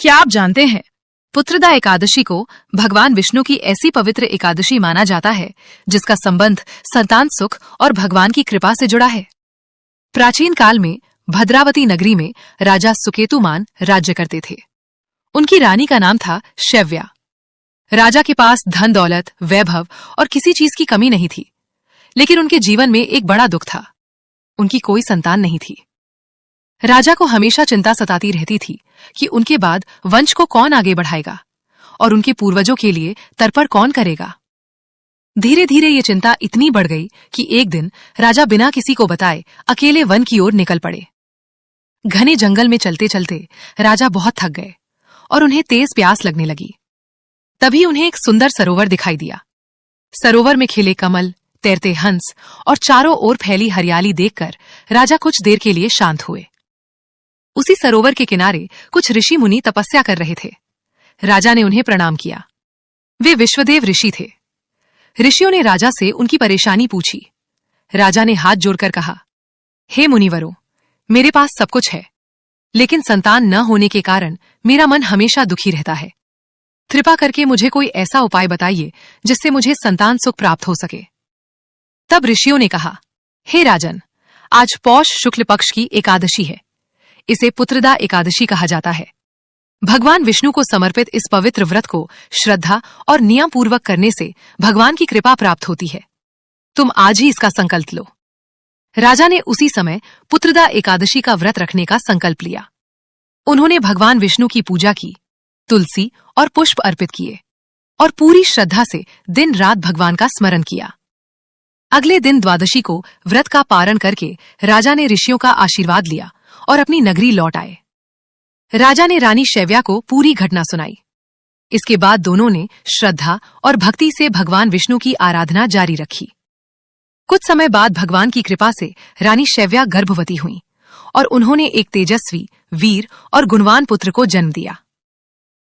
क्या आप जानते हैं, पुत्रदा एकादशी को भगवान विष्णु की ऐसी पवित्र एकादशी माना जाता है जिसका संबंध संतान सुख और भगवान की कृपा से जुड़ा है। प्राचीन काल में भद्रावती नगरी में राजा सुकेतुमान राज्य करते थे। उनकी रानी का नाम था शैव्या। राजा के पास धन दौलत, वैभव और किसी चीज की कमी नहीं थी, लेकिन उनके जीवन में एक बड़ा दुख था। उनकी कोई संतान नहीं थी। राजा को हमेशा चिंता सताती रहती थी कि उनके बाद वंश को कौन आगे बढ़ाएगा और उनके पूर्वजों के लिए तर्पण कौन करेगा। धीरे धीरे ये चिंता इतनी बढ़ गई कि एक दिन राजा बिना किसी को बताए अकेले वन की ओर निकल पड़े। घने जंगल में चलते चलते राजा बहुत थक गए और उन्हें तेज प्यास लगने लगी। तभी उन्हें एक सुंदर सरोवर दिखाई दिया। सरोवर में खिले कमल, तैरते हंस और चारों ओर फैली हरियाली देखकर राजा कुछ देर के लिए शांत हुए। उसी सरोवर के किनारे कुछ ऋषि मुनि तपस्या कर रहे थे। राजा ने उन्हें प्रणाम किया। वे विश्वदेव ऋषि थे। ऋषियों ने राजा से उनकी परेशानी पूछी। राजा ने हाथ जोड़कर कहा, हे मुनिवरों, मेरे पास सब कुछ है, लेकिन संतान न होने के कारण मेरा मन हमेशा दुखी रहता है। कृपा करके मुझे कोई ऐसा उपाय बताइए जिससे मुझे संतान सुख प्राप्त हो सके। तब ऋषियों ने कहा, हे राजन, आज पौष शुक्ल पक्ष की एकादशी है। इसे पुत्रदा एकादशी कहा जाता है। भगवान विष्णु को समर्पित इस पवित्र व्रत को श्रद्धा और नियम पूर्वक करने से भगवान की कृपा प्राप्त होती है। तुम आज ही इसका संकल्प लो। राजा ने उसी समय पुत्रदा एकादशी का व्रत रखने का संकल्प लिया। उन्होंने भगवान विष्णु की पूजा की, तुलसी और पुष्प अर्पित किए और पूरी श्रद्धा से दिन रात भगवान का स्मरण किया। अगले दिन द्वादशी को व्रत का पारण करके राजा ने ऋषियों का आशीर्वाद लिया और अपनी नगरी लौट आए। राजा ने रानी शैव्या को पूरी घटना सुनाई। इसके बाद दोनों ने श्रद्धा और भक्ति से भगवान विष्णु की आराधना जारी रखी। कुछ समय बाद भगवान की कृपा से रानी शैव्या गर्भवती हुईं और उन्होंने एक तेजस्वी, वीर और गुणवान पुत्र को जन्म दिया।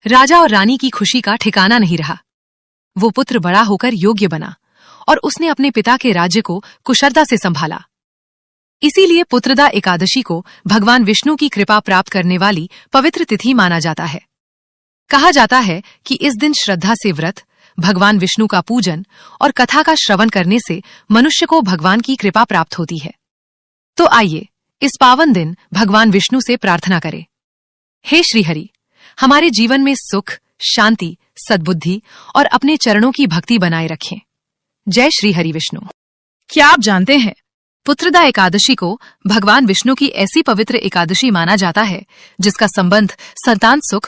राजा और रानी की खुशी का ठिकाना नहीं रहा। वो पुत्र बड़ा होकर योग्य बना और उसने अपने पिता के राज्य को कुशलता से संभाला। इसीलिए पुत्रदा एकादशी को भगवान विष्णु की कृपा प्राप्त करने वाली पवित्र तिथि माना जाता है। कहा जाता है कि इस दिन श्रद्धा से व्रत, भगवान विष्णु का पूजन और कथा का श्रवण करने से मनुष्य को भगवान की कृपा प्राप्त होती है। तो आइए इस पावन दिन भगवान विष्णु से प्रार्थना करें। हे श्रीहरि, हमारे जीवन में सुख, शांति, सद्बुद्धि और अपने चरणों की भक्ति बनाए रखें। जय श्री हरि विष्णु। क्या आप जानते हैं, पुत्रदा एकादशी को भगवान विष्णु की ऐसी पवित्र एकादशी माना जाता है जिसका संबंध संतान सुख